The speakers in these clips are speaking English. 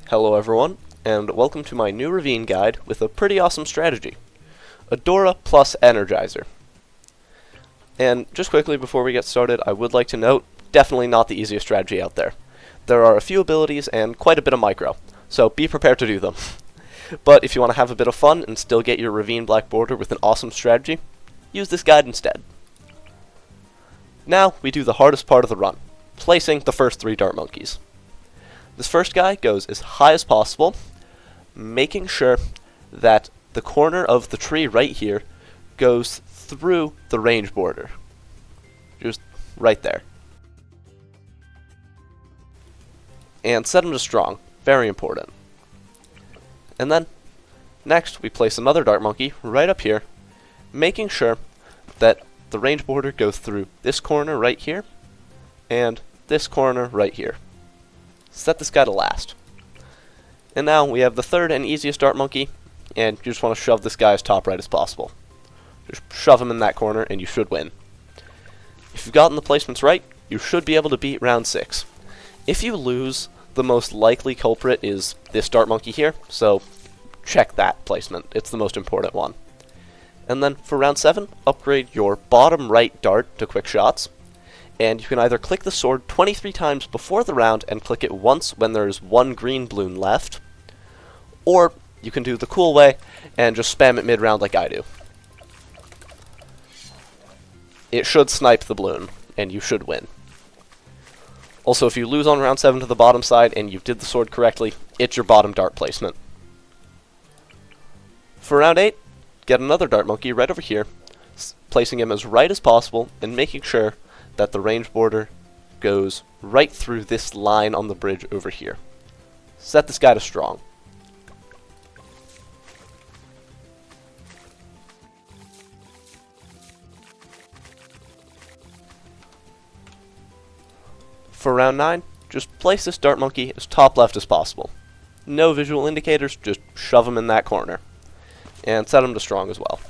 Hello everyone, and welcome to my new Ravine guide with a pretty awesome strategy. Adora plus Energizer. And just quickly before we get started, I would like to note, definitely not the easiest strategy out there. There are a few abilities and quite a bit of micro, so be prepared to do them. But if you want to have a bit of fun and still get your Ravine black border with an awesome strategy, use this guide instead. Now we do the hardest part of the run, placing the first 3 dart monkeys. This first guy goes as high as possible, making sure that the corner of the tree right here goes through the range border. Just right there. And set him to strong. Very important. And then, next we place another dart monkey right up here, making sure that the range border goes through this corner right here, and this corner right here. Set this guy to last. And now we have the third and easiest dart monkey, and you just want to shove this guy as top right as possible. Just shove him in that corner and you should win. If you've gotten the placements right, you should be able to beat round 6. If you lose, the most likely culprit is this dart monkey here, so check that placement. It's the most important one. And then for round 7, upgrade your bottom right dart to quick shots. And you can either click the sword 23 times before the round and click it once when there's 1 green balloon left, or you can do the cool way and just spam it mid-round like I do. It should snipe the balloon, and you should win. Also, if you lose on round 7 to the bottom side and you did the sword correctly, it's your bottom dart placement. For round 8, get another dart monkey right over here, placing him as right as possible and making sure that the range border goes right through this line on the bridge over here. Set this guy to strong. For round 9, just place this dart monkey as top left as possible. No visual indicators, just shove him in that corner. And set him to strong as well.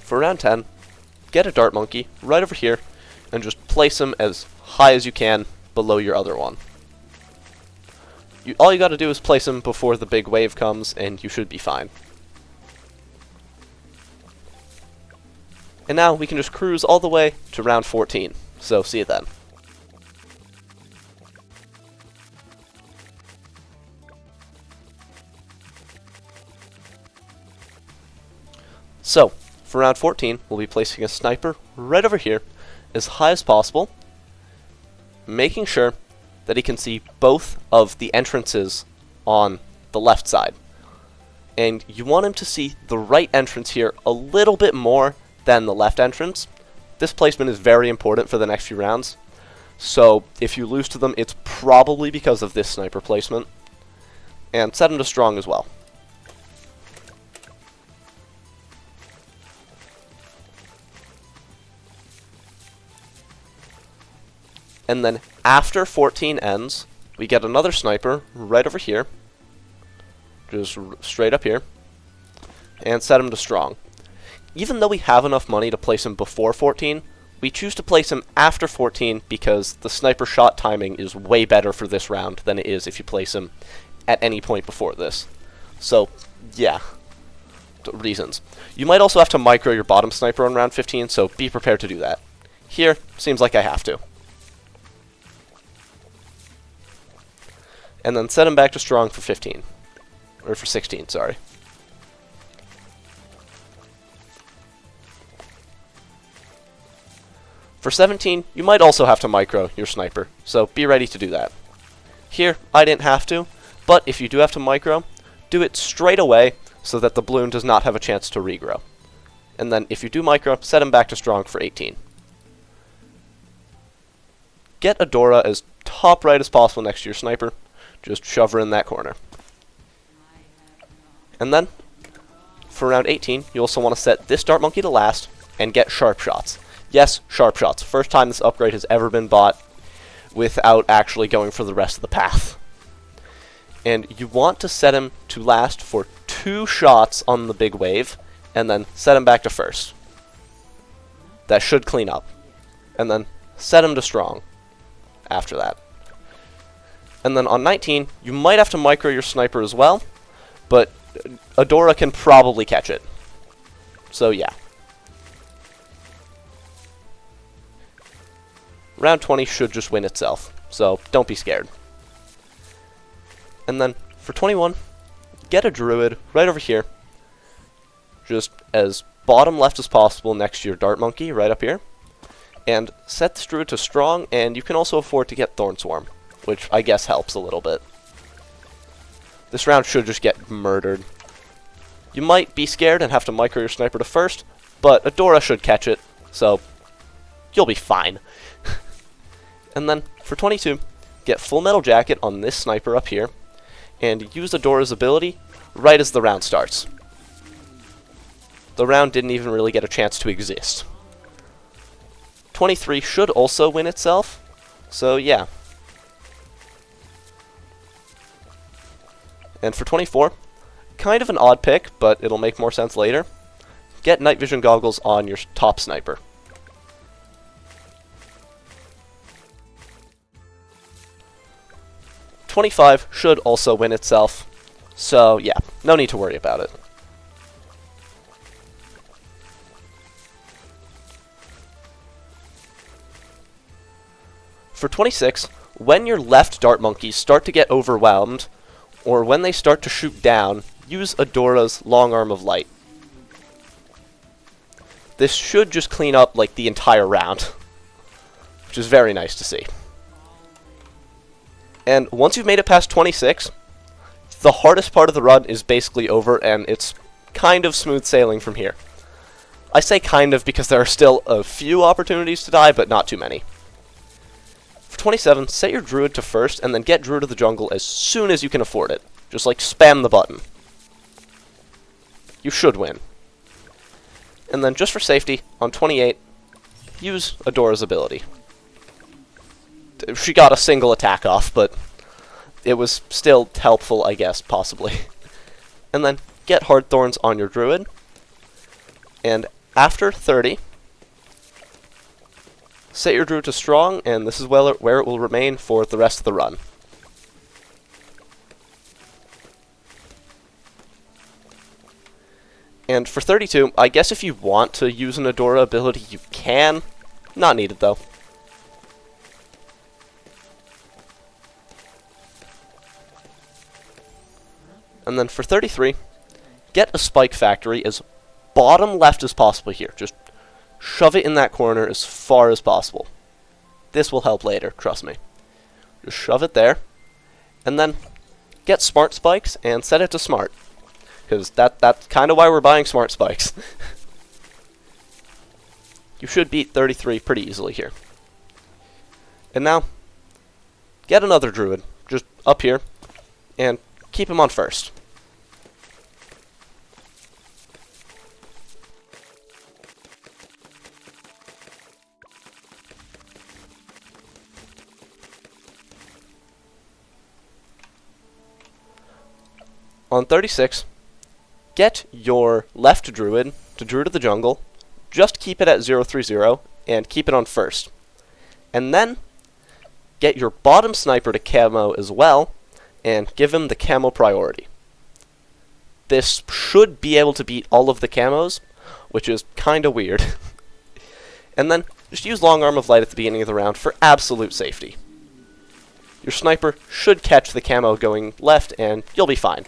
For round 10, get a dart monkey right over here and just place him as high as you can below your other one. All you gotta do is place him before the big wave comes and you should be fine. And now we can just cruise all the way to round 14, so see you then. So, for round 14, we'll be placing a sniper right over here, as high as possible, making sure that he can see both of the entrances on the left side. And you want him to see the right entrance here a little bit more than the left entrance. This placement is very important for the next few rounds, so if you lose to them, it's probably because of this sniper placement. And set him to strong as well. And then after 14 ends, we get another sniper right over here, just straight up here, and set him to strong. Even though we have enough money to place him before 14, we choose to place him after 14 because the sniper shot timing is way better for this round than it is if you place him at any point before this. So, yeah, reasons. You might also have to micro your bottom sniper on round 15, so be prepared to do that. Here, seems like I have to. And then set him back to strong for 15. Or for 16, sorry. For 17, you might also have to micro your sniper, so be ready to do that. Here, I didn't have to, but if you do have to micro, do it straight away so that the balloon does not have a chance to regrow. And then if you do micro, set him back to strong for 18. Get Adora as top right as possible next to your sniper. Just shove her in that corner. And then, for round 18, you also want to set this dart monkey to last and get sharp shots. Yes, sharp shots. First time this upgrade has ever been bought without actually going for the rest of the path. And you want to set him to last for 2 shots on the big wave, and then set him back to first. That should clean up. And then set him to strong after that. And then on 19, you might have to micro your sniper as well, but Adora can probably catch it. So yeah. Round 20 should just win itself, so don't be scared. And then for 21, get a druid right over here, just as bottom left as possible next to your dart monkey right up here, and set this druid to strong, and you can also afford to get Thorn Swarm, which I guess helps a little bit. This round should just get murdered. You might be scared and have to micro your sniper to first, but Adora should catch it, so you'll be fine. And then for 22, get Full Metal Jacket on this sniper up here, and use Adora's ability right as the round starts. The round didn't even really get a chance to exist. 23 should also win itself, so yeah. And for 24, kind of an odd pick, but it'll make more sense later. Get night vision goggles on your top sniper. .25 should also win itself, so yeah, no need to worry about it. For 26, when your left dart monkeys start to get overwhelmed, or when they start to shoot down, use Adora's Long Arm of Light. This should just clean up like the entire round, which is very nice to see. And once you've made it past 26, the hardest part of the run is basically over, and it's kind of smooth sailing from here. I say kind of because there are still a few opportunities to die, but not too many. For 27, set your druid to first, and then get druid of the jungle as soon as you can afford it. Just like spam the button. You should win. And then just for safety, on 28, use Adora's ability. She got a single attack off, but it was still helpful, I guess, possibly. And then get Hard Thorns on your druid. And after 30, set your druid to strong, and this is where it will remain for the rest of the run. And for 32, I guess if you want to use an Adora ability, you can. Not needed, though. And then for 33, get a Spike Factory as bottom left as possible here. Just shove it in that corner as far as possible. This will help later, trust me. Just shove it there. And then get Smart Spikes and set it to Smart. Because that's kind of why we're buying Smart Spikes. You should beat 33 pretty easily here. And now, get another Druid, just up here, and keep him on first. On 36, get your left Druid to Druid of the Jungle, just keep it at 030, and keep it on first. And then, get your bottom sniper to camo as well, and give him the camo priority. This should be able to beat all of the camos, which is kinda weird. And then, just use Long Arm of Light at the beginning of the round for absolute safety. Your sniper should catch the camo going left, and you'll be fine.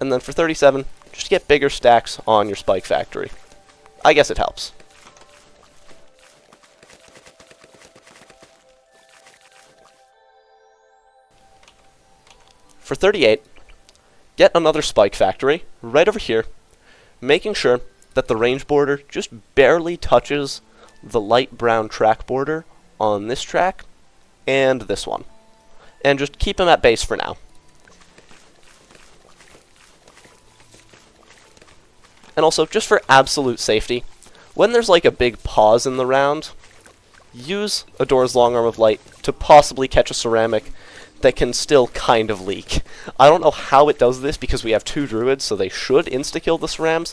And then for 37, just get bigger stacks on your Spike Factory. I guess it helps. For 38, get another Spike Factory right over here, making sure that the range border just barely touches the light brown track border on this track and this one. And just keep them at base for now. And also, just for absolute safety, when there's like a big pause in the round, use Adora's Long Arm of Light to possibly catch a ceramic that can still kind of leak. I don't know how it does this because we have two druids, so they should insta-kill the cerams.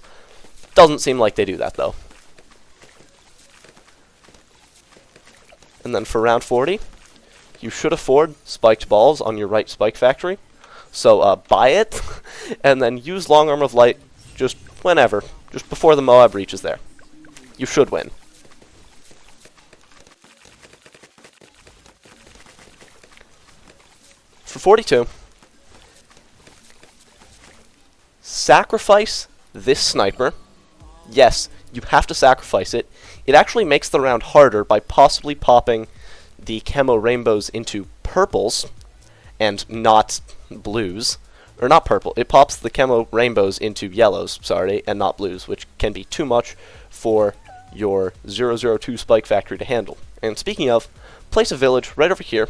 Doesn't seem like they do that, though. And then for round 40, you should afford spiked balls on your right spike factory. So buy it, and then use Long Arm of Light just whenever, just before the Moab reaches there. You should win. For 42, sacrifice this sniper. Yes, you have to sacrifice it. It actually makes the round harder by possibly popping the camo rainbows into purples and not blues. Or not purple. It pops the camo rainbows into yellows, sorry, and not blues, which can be too much for your 002 spike factory to handle. And speaking of, place a village right over here,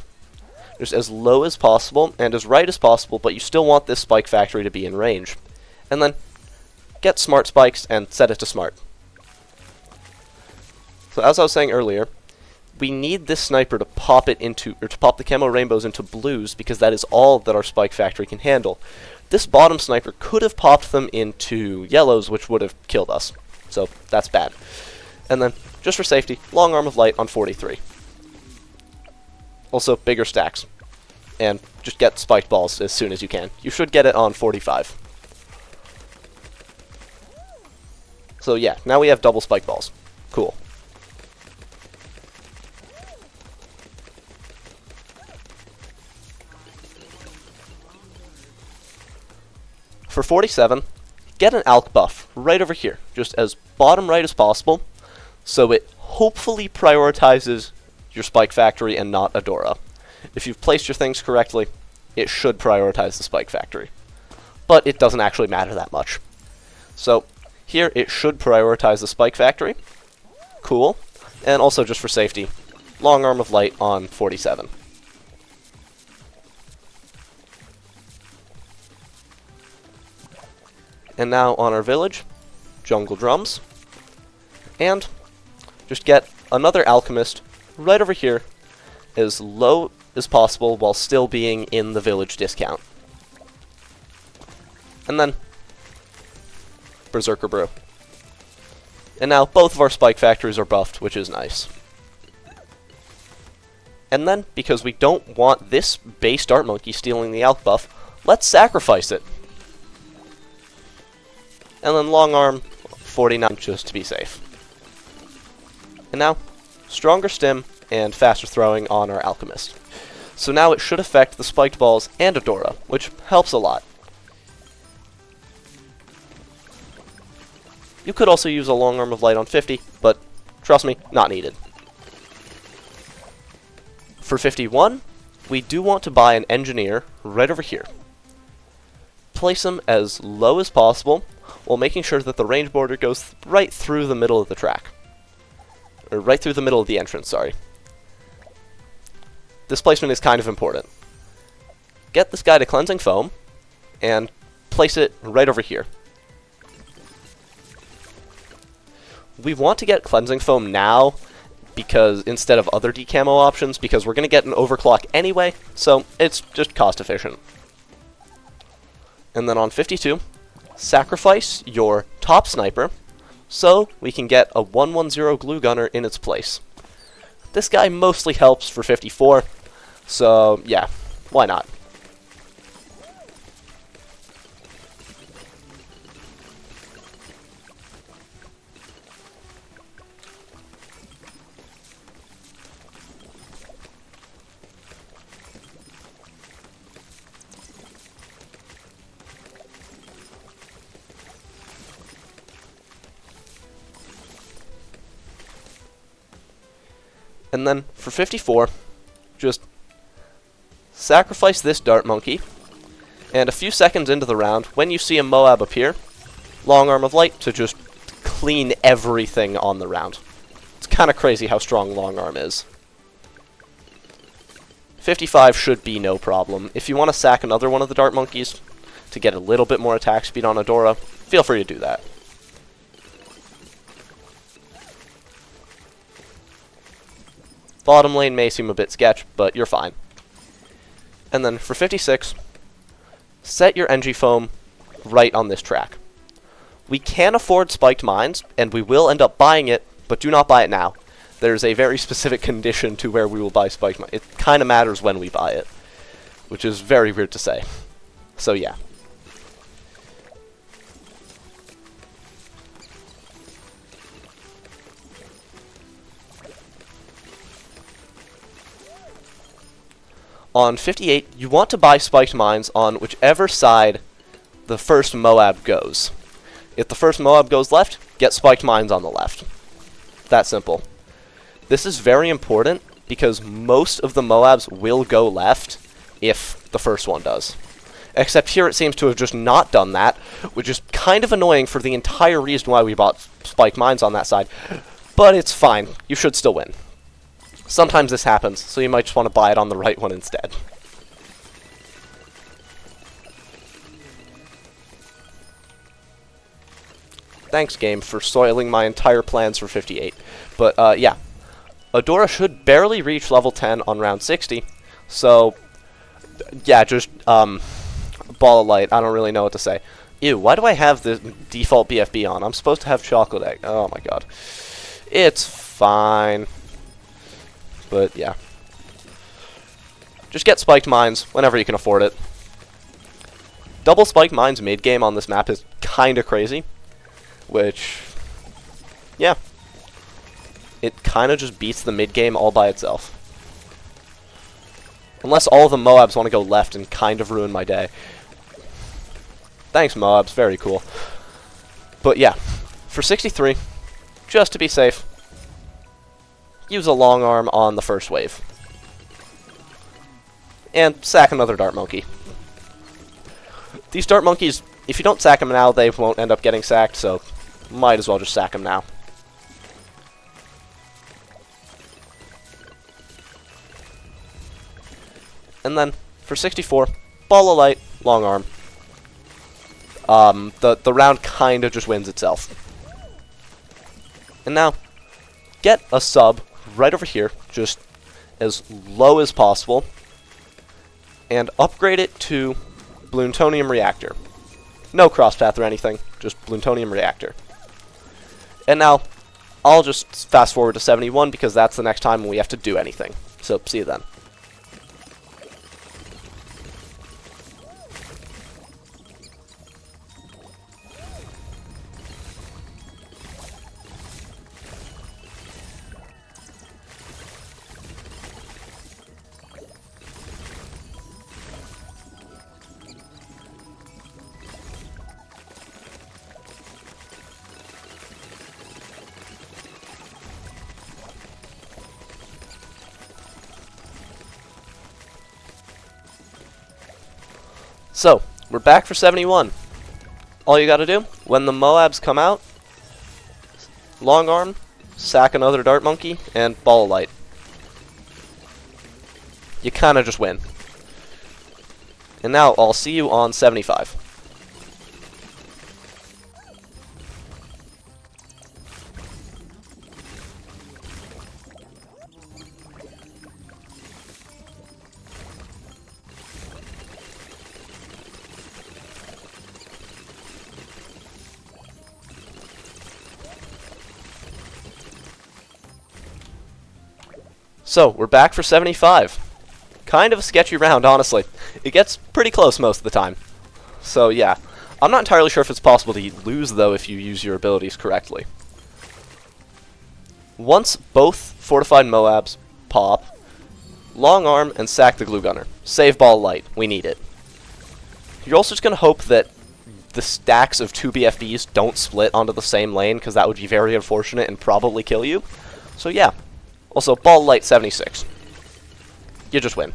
just as low as possible and as right as possible, but you still want this spike factory to be in range. And then get smart spikes and set it to smart. So as I was saying earlier, we need this sniper to pop it into, or to pop the camo rainbows into blues, because that is all that our spike factory can handle. This bottom sniper could have popped them into yellows, which would have killed us. So that's bad. And then, just for safety, Long Arm of Light on 43. Also, bigger stacks. And just get spiked balls as soon as you can. You should get it on 45. So yeah, now we have double spike balls. Cool. For 47, get an alk buff right over here, just as bottom right as possible, so it hopefully prioritizes your spike factory and not Adora. If you've placed your things correctly, it should prioritize the spike factory. But it doesn't actually matter that much. So here it should prioritize the spike factory. Cool. And also just for safety, Long Arm of Light on 47. And now on our village, jungle drums. And just get another alchemist right over here as low as possible while still being in the village discount. And then Berserker Brew. And now both of our spike factories are buffed, which is nice. And then, because we don't want this base Dart Monkey stealing the alk buff, let's sacrifice it. And then Long Arm 49 just to be safe. And now, stronger stim and faster throwing on our alchemist. So now it should affect the spiked balls and Adora, which helps a lot. You could also use a Long Arm of Light on 50, but trust me, not needed. For 51, we do want to buy an engineer right over here. Place him as low as possible, while making sure that the range border goes right through the middle of the track. Or right through the middle of the entrance, sorry. This placement is kind of important. Get this guy to Cleansing Foam, and place it right over here. We want to get Cleansing Foam now, because instead of other decamo options, because we're going to get an overclock anyway, so it's just cost efficient. And then on 52, sacrifice your top sniper, so we can get a 110 glue gunner in its place. This guy mostly helps for 54, so yeah, why not? And then for 54, just sacrifice this Dart Monkey, and a few seconds into the round, when you see a Moab appear, Long Arm of Light to just clean everything on the round. It's kind of crazy how strong Long Arm is. 55 should be no problem. If you want to sack another one of the Dart Monkeys to get a little bit more attack speed on Adora, feel free to do that. Bottom lane may seem a bit sketch, but you're fine. And then for 56, set your NG foam right on this track. We can afford spiked mines, and we will end up buying it, but do not buy it now. there's a very specific condition to where we will buy spiked mines. It kind of matters when we buy it, which is very weird to say. So yeah. On 58, you want to buy spiked mines on whichever side the first Moab goes. If the first Moab goes left, get spiked mines on the left. That simple. This is very important because most of the Moabs will go left if the first one does. Except here it seems to have just not done that, which is kind of annoying for the entire reason why we bought spiked mines on that side. But it's fine. You should still win. Sometimes this happens, so you might just want to buy it on the right one instead. Thanks, game, for soiling my entire plans for 58. But, yeah. Adora should barely reach level 10 on round 60, so, yeah, just, ball of light. I don't really know what to say. Ew, why do I have the default BFB on? I'm supposed to have chocolate egg. Oh my god. It's fine. But, yeah. Just get spiked mines whenever you can afford it. Double spiked mines mid-game on this map is kinda crazy. Which, yeah. It kinda just beats the mid-game all by itself. Unless all of the Moabs want to go left and kind of ruin my day. Thanks, Moabs. Very cool. But, yeah. For 63, just to be safe, use a long arm on the first wave. And sack another dart monkey. These dart monkeys, if you don't sack them now, they won't end up getting sacked, so might as well just sack them now. And then, for 64, ball of light, long arm. The round kind of just wins itself. And now, get a sub right over here, just as low as possible, and upgrade it to Bloontonium Reactor. No crosspath or anything, just Bloontonium Reactor. And now, I'll just fast forward to 71 because that's the next time when we have to do anything. So, see you then. So, we're back for 71. All you gotta do, when the Moabs come out, long arm, sack another dart monkey, and ball of light. You kinda just win. And now, I'll see you on 75. So, we're back for 75. Kind of a sketchy round, honestly. It gets pretty close most of the time. So, yeah. I'm not entirely sure if it's possible to lose, though, if you use your abilities correctly. Once both fortified Moabs pop, long arm and sack the glue gunner. Save ball light. We need it. You're also just going to hope that the stacks of 2 BFBs don't split onto the same lane, because that would be very unfortunate and probably kill you. So, yeah. Also, ball light 76. You just win.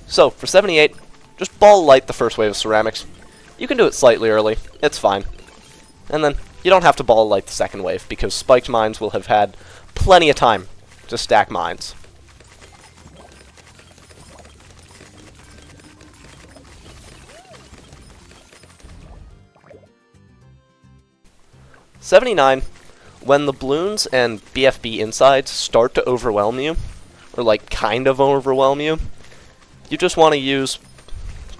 So, for 78, just ball light the first wave of ceramics. You can do it slightly early. It's fine. And then, you don't have to ball light the second wave, because spiked mines will have had plenty of time to stack mines. $79. when the Bloons and BFB insides start to overwhelm you, or like kind of overwhelm you, you just want to use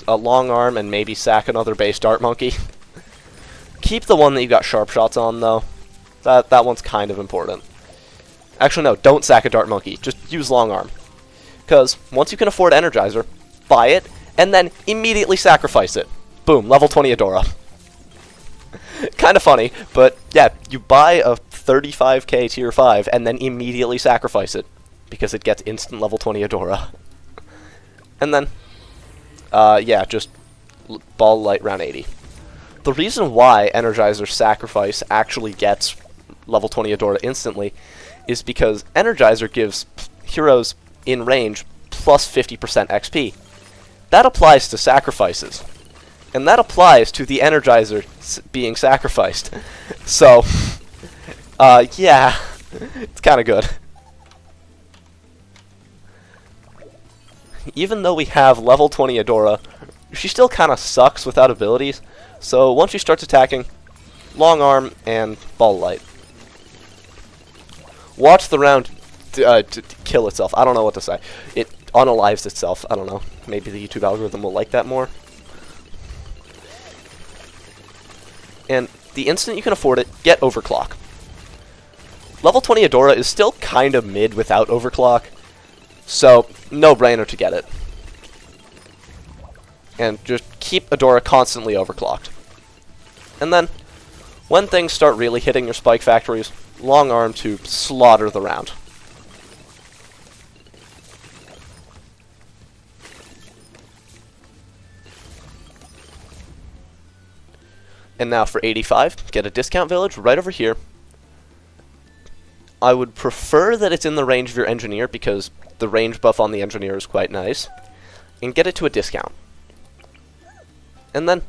a long arm and maybe sack another base dart monkey. Keep the one that you got sharp shots on though. That one's kind of important. Actually no, don't sack a dart monkey, just use long arm. Because once you can afford Energizer, buy it, and then immediately sacrifice it. Boom, level 20 Adora. Kind of funny, but yeah, you buy a 35k tier 5 and then immediately sacrifice it. Because it gets instant level 20 Adora. And then, yeah, just ball light round 80. The reason why Energizer Sacrifice actually gets level 20 Adora instantly is because Energizer gives heroes in range plus 50% XP. That applies to sacrifices. And that applies to the Energizer being sacrificed. So, yeah, it's kind of good. Even though we have level 20 Adora, she still kind of sucks without abilities. So once she starts attacking, long arm and ball light. Watch the round to kill itself. I don't know what to say. It unalives itself. I don't know. Maybe the YouTube algorithm will like that more. And the instant you can afford it, get Overclock. Level 20 Adora is still kind of mid without Overclock. So, no-brainer to get it. And just keep Adora constantly overclocked. And then, when things start really hitting your spike factories, long arm to slaughter the round. And now for 85, get a discount village right over here. I would prefer that it's in the range of your engineer because the range buff on the engineer is quite nice. And get it to a discount. And then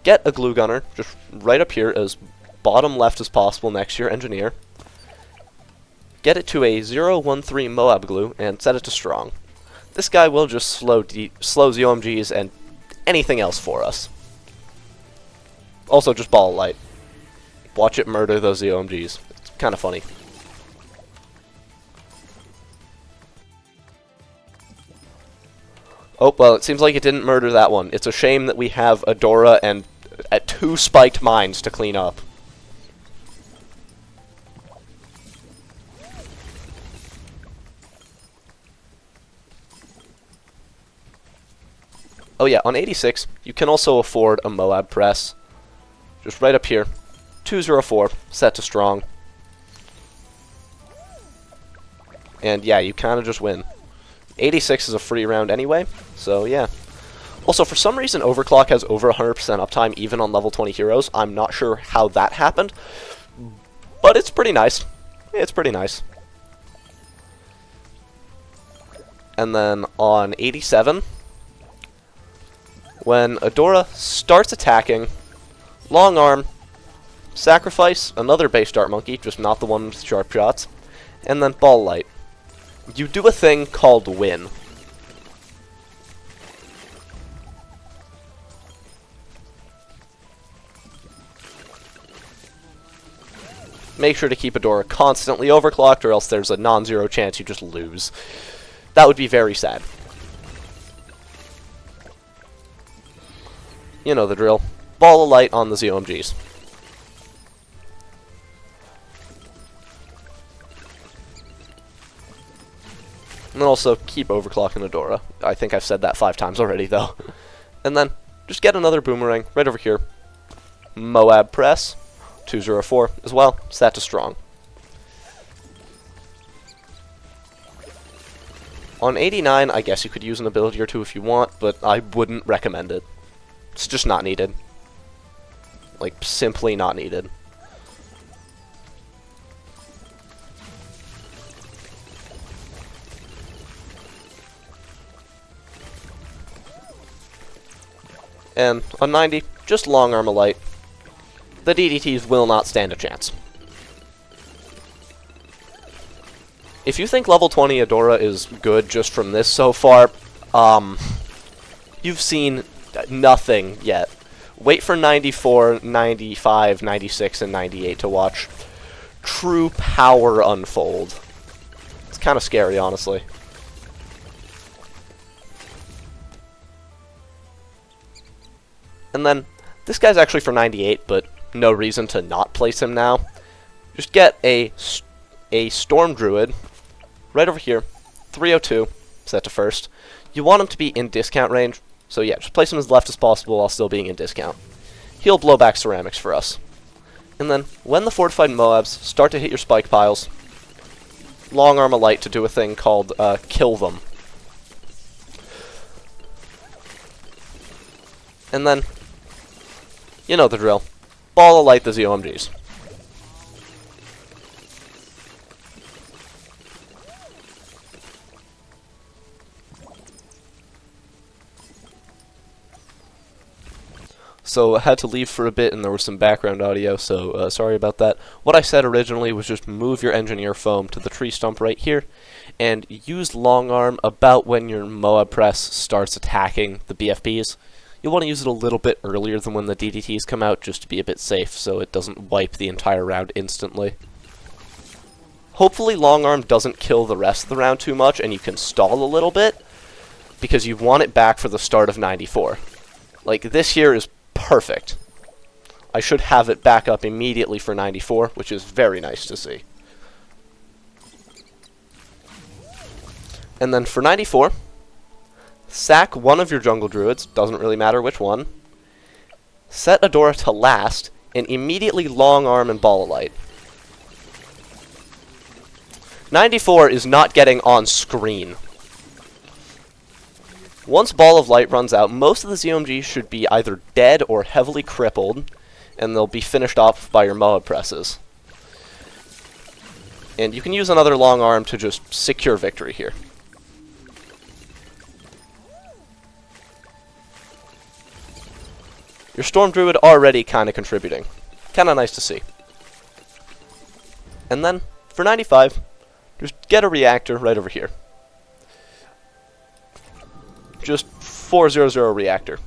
get a glue gunner just right up here as bottom left as possible next to your engineer. Get it to a 013 Moab glue and set it to strong. This guy will just slow ZOMGs and anything else for us. Also just ball light. Watch it murder those ZOMGs. It's kind of funny. Oh, well, it seems like it didn't murder that one. It's a shame that we have Adora and 2 spiked mines to clean up. Oh yeah, on 86, you can also afford a Moab press. Just right up here. 204, set to strong. And yeah, you kind of just win. 86 is a free round anyway, so yeah. Also, for some reason, Overclock has over 100% uptime even on level 20 heroes. I'm not sure how that happened, but it's pretty nice. It's pretty nice. And then on 87, when Adora starts attacking, long arm, sacrifice another base dart monkey, just not the one with sharp shots, and then ball light. You do a thing called win. Make sure to keep Adora constantly overclocked or else there's a non-zero chance you just lose. That would be very sad. You know the drill. Ball of light on the ZOMGs. And also, keep overclocking Adora. I think I've said that 5 times already, though. And then, just get another boomerang right over here. Moab press. 204 as well. Set to strong. On 89, I guess you could use an ability or two if you want, but I wouldn't recommend it. It's just not needed. Like, simply not needed. And on 90, just long arm a light. The DDTs will not stand a chance. If you think level 20 Adora is good just from this so far, you've seen nothing yet. Wait for 94, 95, 96, and 98 to watch true power unfold. It's kind of scary, honestly. And then, this guy's actually for 98, but no reason to not place him now. Just get a Storm Druid right over here, 302, set to first. You want him to be in discount range, so yeah, just place him as left as possible while still being in discount. He'll blow back ceramics for us. And then, when the fortified Moabs start to hit your spike piles, long arm a light to do a thing called kill them. And then, you know the drill. Ball of light the ZOMGs. So I had to leave for a bit and there was some background audio, so sorry about that. What I said originally was just move your engineer foam to the tree stump right here and use long arm about when your Moab press starts attacking the BFBs. You'll want to use it a little bit earlier than when the DDTs come out just to be a bit safe so it doesn't wipe the entire round instantly. Hopefully long arm doesn't kill the rest of the round too much and you can stall a little bit because you want it back for the start of 94. Like, this here is perfect. I should have it back up immediately for 94, which is very nice to see. And then for 94, sack one of your jungle druids, doesn't really matter which one, set Adora to last, and immediately long arm and ball of light. 94 is not getting on screen. Once Ball of Light runs out, most of the ZOMGs should be either dead or heavily crippled, and they'll be finished off by your Moab presses. And you can use another long arm to just secure victory here. Your Storm Druid already kind of contributing. Kind of nice to see. And then, for 95, just get a reactor right over here. Just 400 reactor.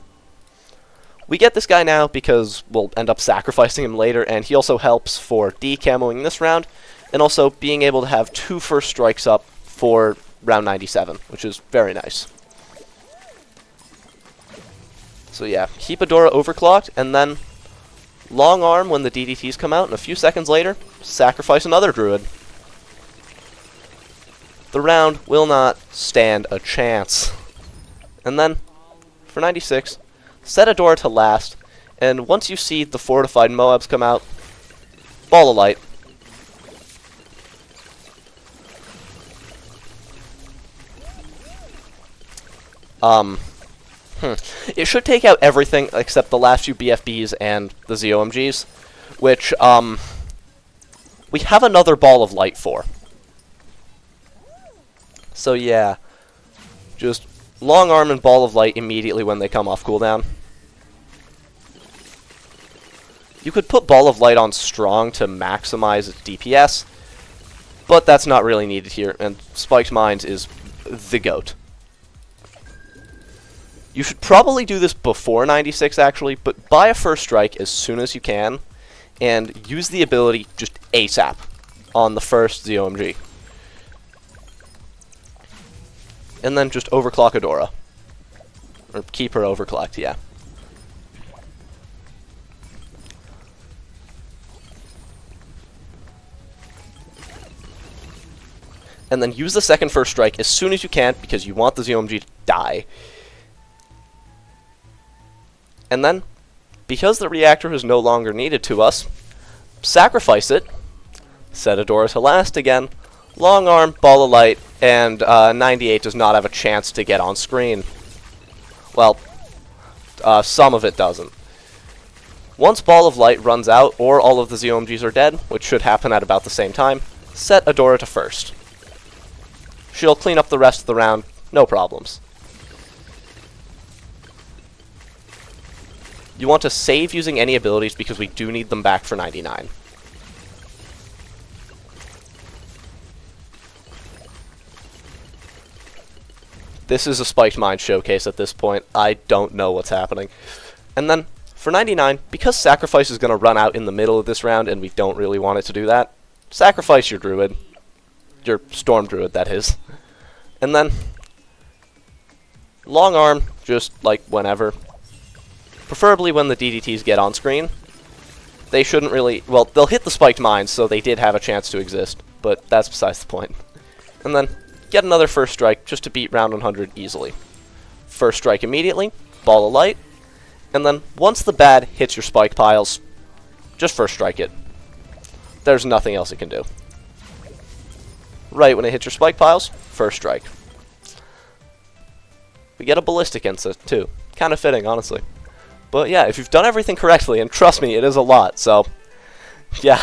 We get this guy now because we'll end up sacrificing him later, and he also helps for decamoing this round, and also being able to have 2 first strikes up for round 97, which is very nice. So yeah, keep Adora overclocked, and then long arm when the DDTs come out, and a few seconds later, sacrifice another druid. The round will not stand a chance. And then, for 96, set Adora to last, and once you see the fortified Moabs come out, ball of light. It should take out everything except the last few BFBs and the ZOMGs, which, we have another ball of light for. So yeah, just long arm and ball of light immediately when they come off cooldown. You could put ball of light on strong to maximize its DPS, but that's not really needed here, and Spiked Mines is the GOAT. You should probably do this before 96 actually, but buy a first strike as soon as you can, and use the ability just ASAP on the first ZOMG. And then just overclock Adora. Or keep her overclocked, yeah. And then use the second first strike as soon as you can, because you want the ZOMG to die. And then, because the reactor is no longer needed to us, sacrifice it, set Adora to last again, long arm, ball of light, and 98 does not have a chance to get on screen. Well, some of it doesn't. Once ball of light runs out, or all of the ZOMGs are dead, which should happen at about the same time, set Adora to first. She'll clean up the rest of the round, no problems. You want to save using any abilities because we do need them back for 99. This is a Spiked Mind showcase at this point. I don't know what's happening. And then, for 99, because Sacrifice is going to run out in the middle of this round, and we don't really want it to do that, sacrifice your druid. Your storm druid, that is. And then, long arm, just like whenever. Preferably when the DDTs get on screen. They shouldn't really, well, they'll hit the spiked mines, so they did have a chance to exist, but that's besides the point. And then, get another first strike, just to beat round 100 easily. First strike immediately, ball of light, and then once the bad hits your spike piles, just first strike it. There's nothing else it can do. Right when it hits your spike piles, first strike. We get a ballistic instant, too. Kind of fitting, honestly. But yeah, if you've done everything correctly, and trust me, it is a lot, so yeah,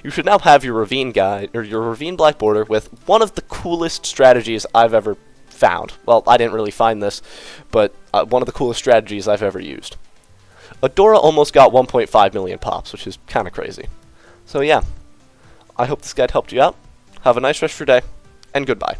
you should now have your Ravine guide, or your Ravine Black Border with one of the coolest strategies I've ever found. Well, I didn't really find this, but one of the coolest strategies I've ever used. Adora almost got 1.5 million pops, which is kind of crazy. So yeah, I hope this guide helped you out. Have a nice rest of your day, and goodbye.